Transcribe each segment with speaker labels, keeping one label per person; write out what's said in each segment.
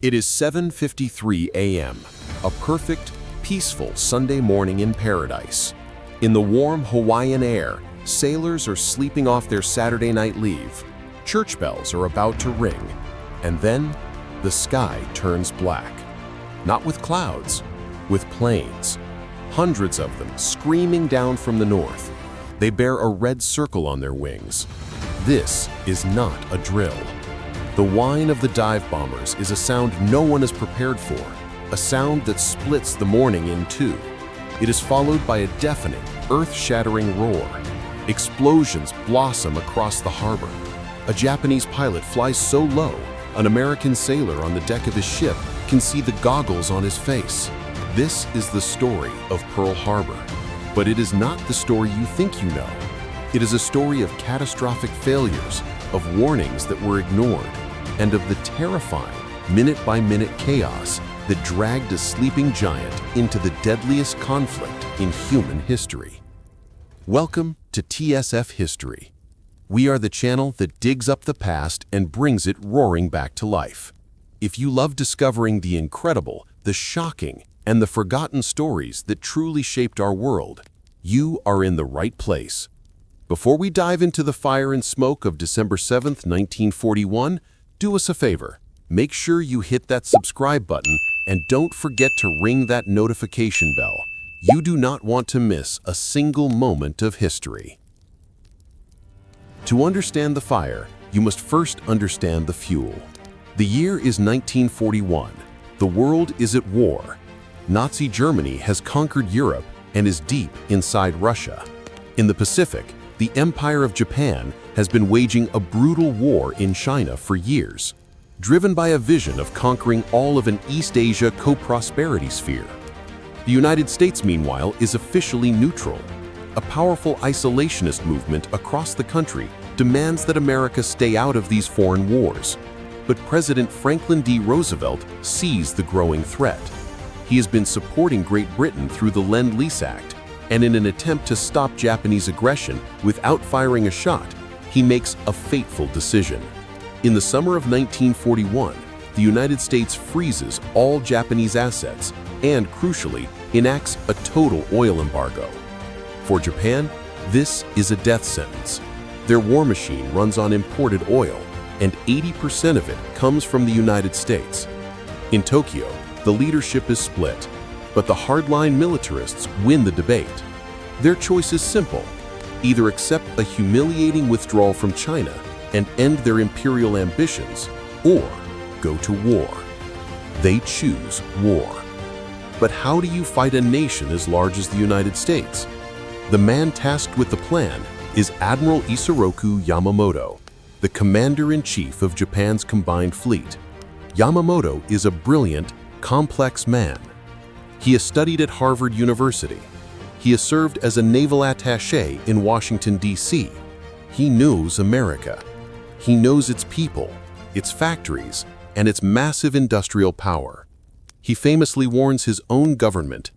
Speaker 1: It is 7:53 a.m., a perfect, peaceful Sunday morning in paradise. In the warm Hawaiian air, sailors are sleeping off their Saturday night leave. Church bells are about to ring, and then the sky turns black. Not with clouds, with planes. Hundreds of them screaming down from the north. They bear a red circle on their wings. This is not a drill. The whine of the dive bombers is a sound no one is prepared for, a sound that splits the morning in two. It is followed by a deafening, earth-shattering roar. Explosions blossom across the harbor. A Japanese pilot flies so low, an American sailor on the deck of his ship can see the goggles on his face. This is the story of Pearl Harbor. But it is not the story you think you know. It is a story of catastrophic failures, of warnings that were ignored, and of the terrifying, minute-by-minute chaos that dragged a sleeping giant into the deadliest conflict in human history. Welcome to TSF History. We are the channel that digs up the past and brings it roaring back to life. If you love discovering the incredible, the shocking, and the forgotten stories that truly shaped our world, you are in the right place. Before we dive into the fire and smoke of December 7th, 1941, do us a favor. Make sure you hit that subscribe button and don't forget to ring that notification bell. You do not want to miss a single moment of history. To understand the fire, you must first understand the fuel. The year is 1941. The world is at war. Nazi Germany has conquered Europe and is deep inside Russia. In the Pacific, the Empire of Japan has been waging a brutal war in China for years, driven by a vision of conquering all of an East Asia co-prosperity sphere. The United States, meanwhile, is officially neutral. A powerful isolationist movement across the country demands that America stay out of these foreign wars. But President Franklin D. Roosevelt sees the growing threat. He has been supporting Great Britain through the Lend-Lease Act, and in an attempt to stop Japanese aggression without firing a shot, he makes a fateful decision. In the summer of 1941, the United States freezes all Japanese assets and, crucially, enacts a total oil embargo. For Japan, this is a death sentence. Their war machine runs on imported oil, and 80% of it comes from the United States. In Tokyo, the leadership is split, but the hardline militarists win the debate. Their choice is simple: either accept a humiliating withdrawal from China and end their imperial ambitions, or go to war. They choose war. But how do you fight a nation as large as the United States? The man tasked with the plan is Admiral Yamamoto, the commander-in-chief of Japan's combined fleet. Yamamoto is a brilliant, complex man. He has studied at Harvard University. He has served as a naval attaché in Washington, D.C. He knows America. He knows its people, its factories, and its massive industrial power. He famously warns his own government,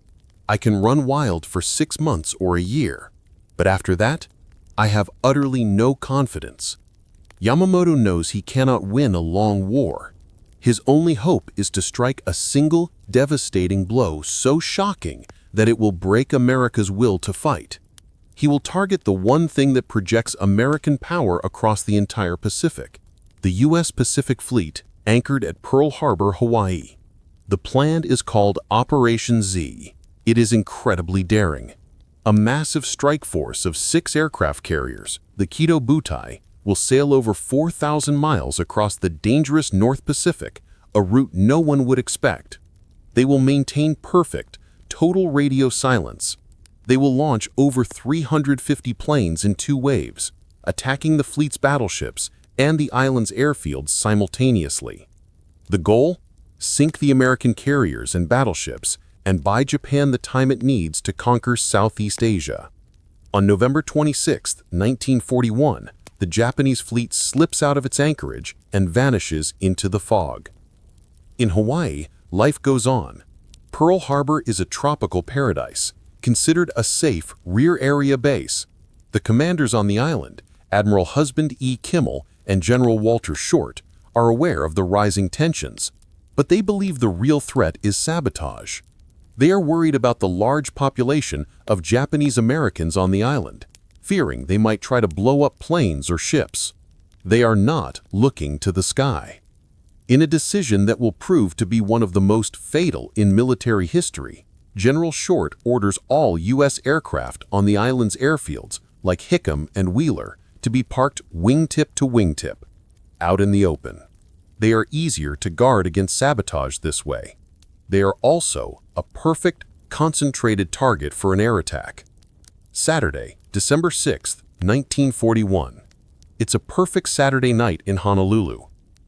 Speaker 1: "I can run wild for 6 months or a year, but after that, I have utterly no confidence." Yamamoto knows he cannot win a long war. His only hope is to strike a single, devastating blow so shocking that it will break America's will to fight. He will target the one thing that projects American power across the entire Pacific, the U.S. Pacific Fleet anchored at Pearl Harbor, Hawaii. The plan is called Operation Z. It is incredibly daring. A massive strike force of 6 aircraft carriers, the Kido Butai, will sail over 4,000 miles across the dangerous North Pacific, a route no one would expect. They will maintain perfect, total radio silence. They will launch over 350 planes in 2 waves, attacking the fleet's battleships and the island's airfields simultaneously. The goal? Sink the American carriers and battleships and buy Japan the time it needs to conquer Southeast Asia. On November 26, 1941, the Japanese fleet slips out of its anchorage and vanishes into the fog. In Hawaii, life goes on. Pearl Harbor is a tropical paradise, considered a safe rear-area base. The commanders on the island, Admiral Husband E. Kimmel and General Walter Short, are aware of the rising tensions. But they believe the real threat is sabotage. They are worried about the large population of Japanese Americans on the island, fearing they might try to blow up planes or ships. They are not looking to the sky. In a decision that will prove to be one of the most fatal in military history, General Short orders all U.S. aircraft on the island's airfields, like Hickam and Wheeler, to be parked wingtip to wingtip, out in the open. They are easier to guard against sabotage this way. They are also a perfect, concentrated target for an air attack. Saturday, December 6, 1941. It's a perfect Saturday night in Honolulu.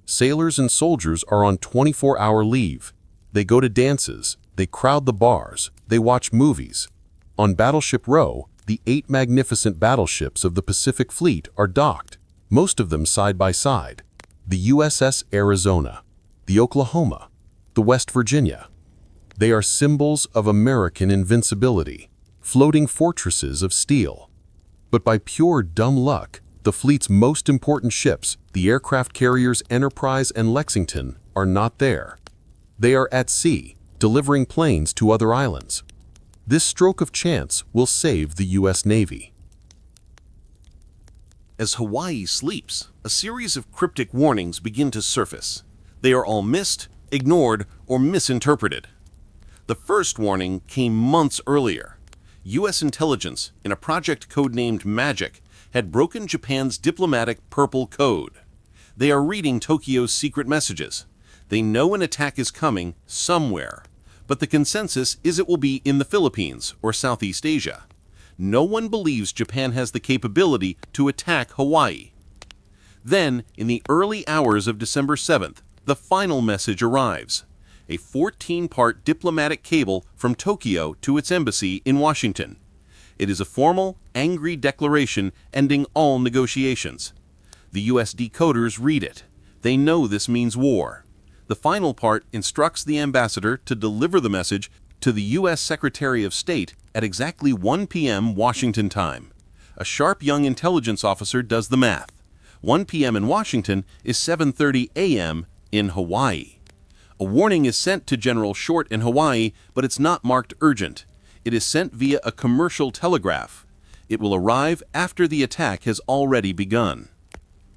Speaker 1: Sailors and soldiers are on 24-hour leave. They go to dances, they crowd the bars, they watch movies. On Battleship Row, the 8 magnificent battleships of the Pacific Fleet are docked, most of them side by side. The USS Arizona, the Oklahoma, the West Virginia. They are symbols of American invincibility, floating fortresses of steel. But by pure dumb luck, the fleet's most important ships, the aircraft carriers Enterprise and Lexington, are not there. They are at sea, delivering planes to other islands. This stroke of chance will save the U.S. Navy.
Speaker 2: As Hawaii sleeps, a series of cryptic warnings begin to surface. They are all missed, ignored, or misinterpreted. The first warning came months earlier. U.S. intelligence, in a project codenamed Magic, had broken Japan's diplomatic Purple Code. They are reading Tokyo's secret messages. They know an attack is coming somewhere, but the consensus is it will be in the Philippines or Southeast Asia. No one believes Japan has the capability to attack Hawaii. Then, in the early hours of December 7th, the final message arrives. A 14-part diplomatic cable from Tokyo to its embassy in Washington. It is a formal, angry declaration ending all negotiations. The U.S. decoders read it. They know this means war. The final part instructs the ambassador to deliver the message to the U.S. Secretary of State at exactly 1 p.m. Washington time. A sharp young intelligence officer does the math. 1 p.m. in Washington is 7:30 a.m. in Hawaii. A warning is sent to General Short in Hawaii, but it's not marked urgent. It is sent via a commercial telegraph. It will arrive after the attack has already begun.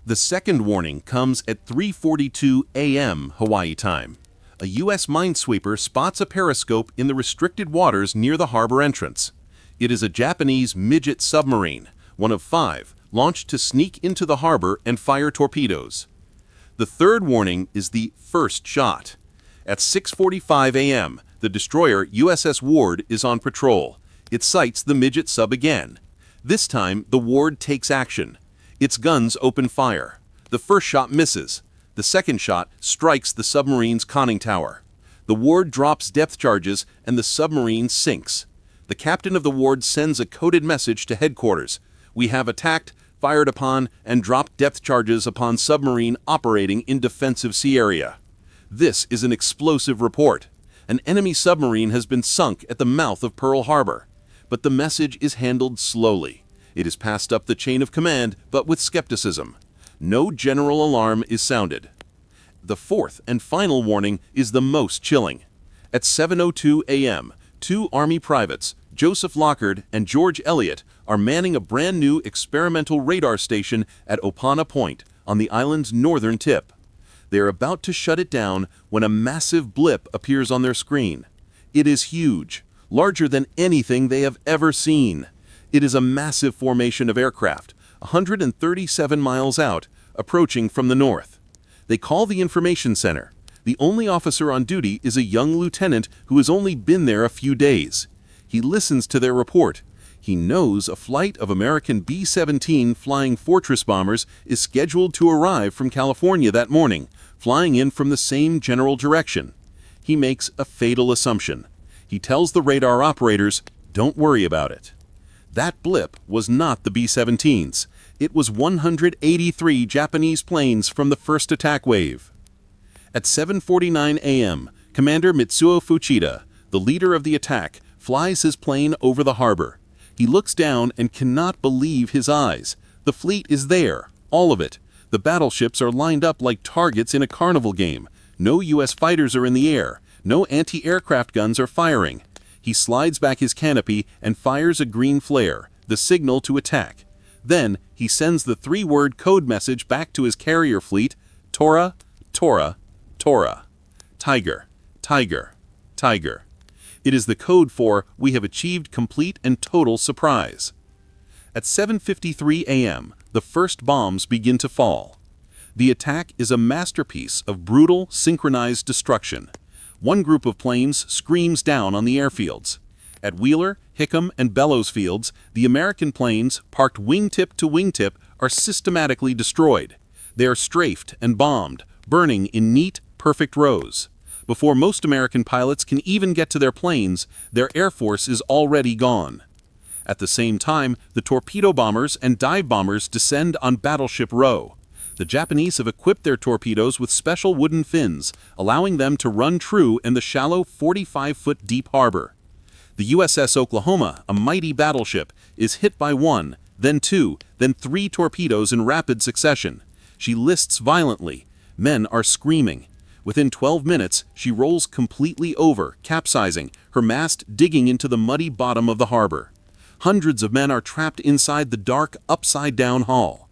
Speaker 2: The second warning comes at 3:42 a.m. Hawaii time. A U.S. minesweeper spots a periscope in the restricted waters near the harbor entrance. It is a Japanese midget submarine, one of 5, launched to sneak into the harbor and fire torpedoes. The third warning is the first shot. At 6:45 a.m., the destroyer USS Ward is on patrol. It sights the midget sub again. This time, the Ward takes action. Its guns open fire. The first shot misses. The second shot strikes the submarine's conning tower. The Ward drops depth charges and the submarine sinks. The captain of the Ward sends a coded message to headquarters. We have attacked, fired upon, and dropped depth charges upon submarine operating in defensive sea area. This is an explosive report. An enemy submarine has been sunk at the mouth of Pearl Harbor. But the message is handled slowly. It is passed up the chain of command, but with skepticism. No general alarm is sounded. The fourth and final warning is the most chilling. At 7:02 a.m., 2 Army privates, Joseph Lockard and George Elliott, are manning a brand new experimental radar station at Opana Point on the island's northern tip. They are about to shut it down when a massive blip appears on their screen. It is huge, larger than anything they have ever seen. It is a massive formation of aircraft, 137 miles out, approaching from the north. They call the information center. The only officer on duty is a young lieutenant who has only been there a few days. He listens to their report. He knows a flight of American B-17 Flying Fortress bombers is scheduled to arrive from California that morning, flying in from the same general direction. He makes a fatal assumption. He tells the radar operators, "Don't worry about it." That blip was not the B-17s. It was 183 Japanese planes from the first attack wave. At 7:49 a.m., Commander Mitsuo Fuchida, the leader of the attack, flies his plane over the harbor. He looks down and cannot believe his eyes. The fleet is there, all of it. The battleships are lined up like targets in a carnival game.
Speaker 3: No U.S. fighters are in the air. No anti-aircraft guns are firing. He slides back his canopy and fires a green flare, the signal to attack. Then, he sends the 3-word code message back to his carrier fleet: Tora, Tora, Tora. Tiger, Tiger, Tiger. It is the code for "We have achieved complete and total surprise." At 7:53 a.m., the first bombs begin to fall. The attack is a masterpiece of brutal, synchronized destruction. One group of planes screams down on the airfields. At Wheeler, Hickam, and Bellows fields, the American planes, parked wingtip to wingtip, are systematically destroyed. They are strafed and bombed, burning in neat, perfect rows. Before most American pilots can even get to their planes, their Air Force is already gone. At the same time, the torpedo bombers and dive bombers descend on Battleship Row. The Japanese have equipped their torpedoes with special wooden fins, allowing them to run true in the shallow 45-foot deep harbor. The USS Oklahoma, a mighty battleship, is hit by 1, then 2, then 3 torpedoes in rapid succession. She lists violently. Men are screaming. Within 12 minutes, she rolls completely over, capsizing, her mast digging into the muddy bottom of the harbor. Hundreds of men are trapped inside the dark, upside-down hull.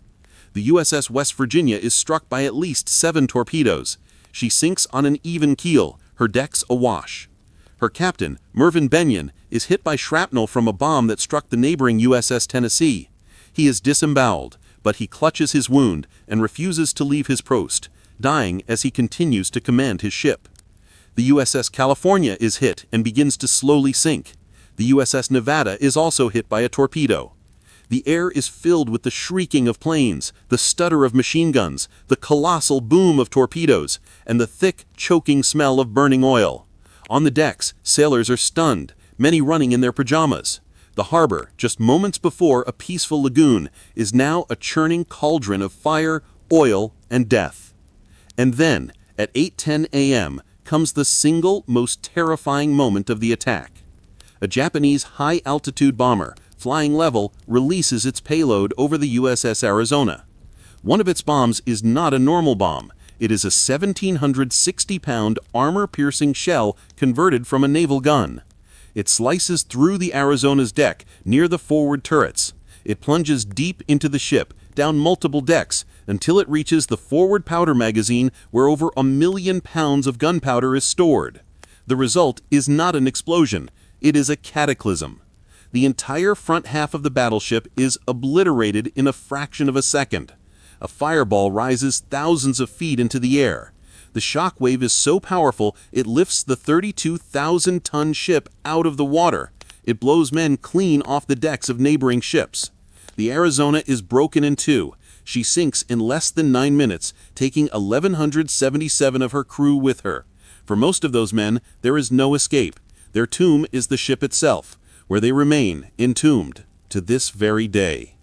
Speaker 3: The USS West Virginia is struck by at least 7 torpedoes. She sinks on an even keel, her decks awash. Her captain, Mervyn Benyon, is hit by shrapnel from a bomb that struck the neighboring USS Tennessee. He is disemboweled, but he clutches his wound and refuses to leave his post, dying as he continues to command his ship. The USS California is hit and begins to slowly sink. The USS Nevada is also hit by a torpedo. The air is filled with the shrieking of planes, the stutter of machine guns, the colossal boom of torpedoes, and the thick, choking smell of burning oil. On the decks, sailors are stunned, many running in their pajamas. The harbor, just moments before a peaceful lagoon, is now a churning cauldron of fire, oil, and death. And then, at 8:10 a.m., comes the single most terrifying moment of the attack. A Japanese high-altitude bomber, flying level, releases its payload over the USS Arizona. One of its bombs is not a normal bomb. It is a 1,760-pound armor-piercing shell converted from a naval gun. It slices through the Arizona's deck near the forward turrets. It plunges deep into the ship, down multiple decks, until it reaches the forward powder magazine where over 1 million pounds of gunpowder is stored. The result is not an explosion. It is a cataclysm. The entire front half of the battleship is obliterated in a fraction of a second. A fireball rises thousands of feet into the air. The shock wave is so powerful it lifts the 32,000-ton ship out of the water. It blows men clean off the decks of neighboring ships. The Arizona is broken in 2. She sinks in less than 9 minutes, taking 1,177 of her crew with her. For most of those men, there is no escape. Their tomb is the ship itself, where they remain entombed to this very day.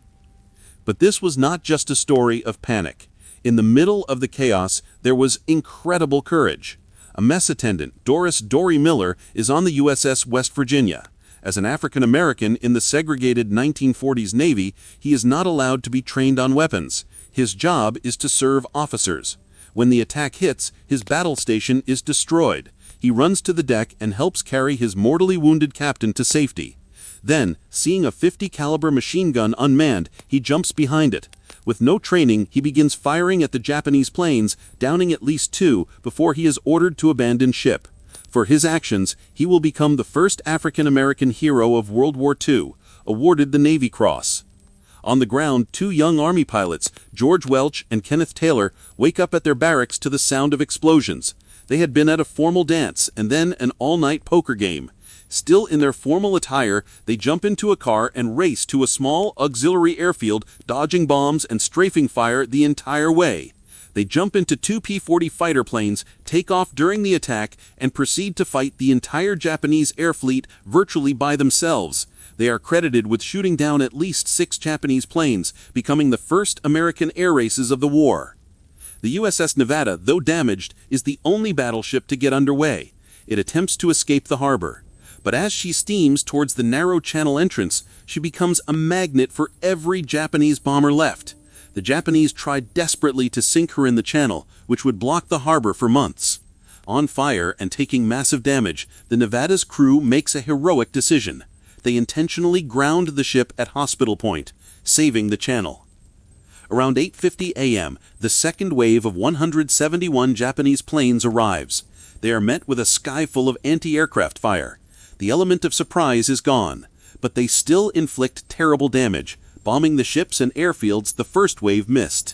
Speaker 3: But this was not just a story of panic. In the middle of the chaos, there was incredible courage. A mess attendant, Dorie Miller, is on the USS West Virginia. As an African American in the segregated 1940s Navy, he is not allowed to be trained on weapons. His job is to serve officers. When the attack hits, his battle station is destroyed. He runs to the deck and helps carry his mortally wounded captain to safety. Then, seeing a .50 caliber machine gun unmanned, he jumps behind it. With no training, he begins firing at the Japanese planes, downing at least 2 before he is ordered to abandon ship. For his actions, he will become the first African-American hero of World War II, awarded the Navy Cross. On the ground, 2 young Army pilots, George Welch and Kenneth Taylor, wake up at their barracks to the sound of explosions. They had been at a formal dance and then an all-night poker game. Still in their formal attire, they jump into a car and race to a small auxiliary airfield, dodging bombs and strafing fire the entire way. They jump into 2 P-40 fighter planes, take off during the attack, and proceed to fight the entire Japanese air fleet virtually by themselves. They are credited with shooting down at least 6 Japanese planes, becoming the first American air races of the war. The USS Nevada, though damaged, is the only battleship to get underway. It attempts to escape the harbor. But as she steams towards the narrow channel entrance, she becomes a magnet for every Japanese bomber left. The Japanese tried desperately to sink her in the channel, which would block the harbor for months. On fire and taking massive damage, the Nevada's crew makes a heroic decision. They intentionally ground the ship at Hospital Point, saving the channel. Around 8:50 a.m., the second wave of 171 Japanese planes arrives. They are met with a sky full of anti-aircraft fire. The element of surprise is gone, but they still inflict terrible damage, bombing the ships and airfields the first wave missed.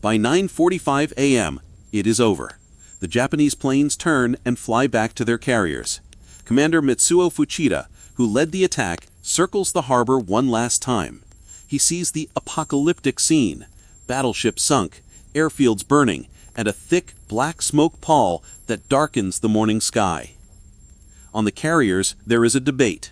Speaker 3: By 9:45 a.m., it is over. The Japanese planes turn and fly back to their carriers. Commander Mitsuo Fuchida, who led the attack, circles the harbor one last time. He sees the apocalyptic scene: battleships sunk, airfields burning, and a thick black smoke pall that darkens the morning sky. On the carriers, there is a debate.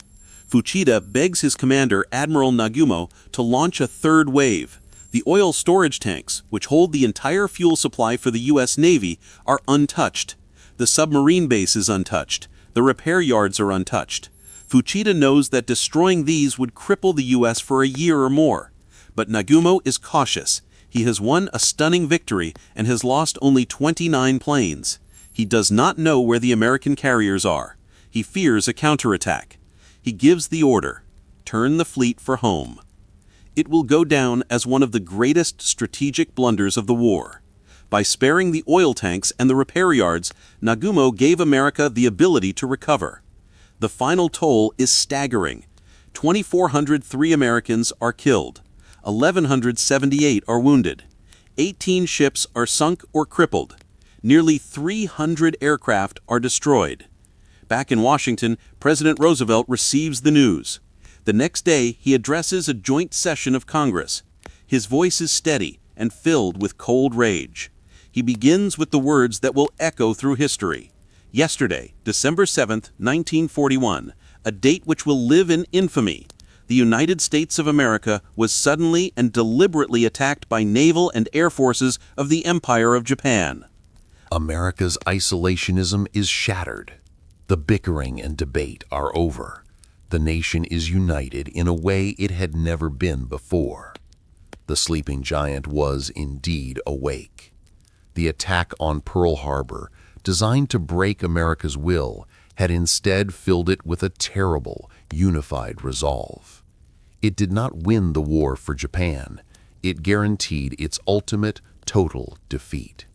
Speaker 3: Fuchida begs his commander, Admiral Yamamoto, to launch a third wave. The oil storage tanks, which hold the entire fuel supply for the U.S. Navy, are untouched. The submarine base is untouched. The repair yards are untouched. Fuchida knows that destroying these would cripple the U.S. for a year or more. But Yamamoto is cautious. He has won a stunning victory and has lost only 29 planes. He does not know where the American carriers are. He fears a counterattack. He gives the order: turn the fleet for home. It will go down as one of the greatest strategic blunders of the war. By sparing the oil tanks and the repair yards, Yamamoto gave America the ability to recover. The final toll is staggering. 2,403 Americans are killed. 1,178 are wounded. 18 ships are sunk or crippled. Nearly 300 aircraft are destroyed. Back in Washington, President Roosevelt receives the news. The next day, he addresses a joint session of Congress. His voice is steady and filled with cold rage. He begins with the words that will echo through history. Yesterday, December 7th, 1941, a date which will live in infamy, the United States of America was suddenly and deliberately attacked by naval and air forces of the Empire of Japan.
Speaker 1: America's isolationism is shattered. The bickering and debate are over. The nation is united in a way it had never been before. The sleeping giant was indeed awake. The attack on Pearl Harbor, designed to break America's will, had instead filled it with a terrible, unified resolve. It did not win the war for Japan. It guaranteed its ultimate, total defeat.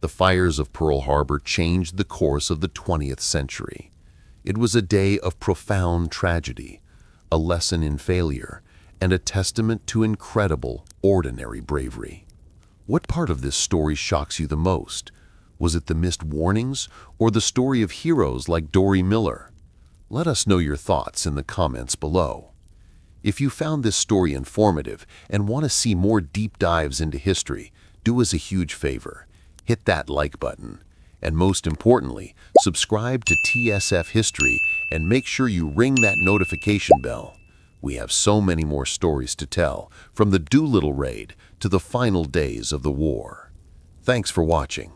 Speaker 1: The fires of Pearl Harbor changed the course of the 20th century. It was a day of profound tragedy, a lesson in failure, and a testament to incredible, ordinary bravery. What part of this story shocks you the most? Was it the missed warnings or the story of heroes like Dorie Miller? Let us know your thoughts in the comments below. If you found this story informative and want to see more deep dives into history, do us a huge favor. Hit that like button. And most importantly, subscribe to TSF History and make sure you ring that notification bell. We have so many more stories to tell, from the Doolittle raid to the final days of the war. Thanks for watching.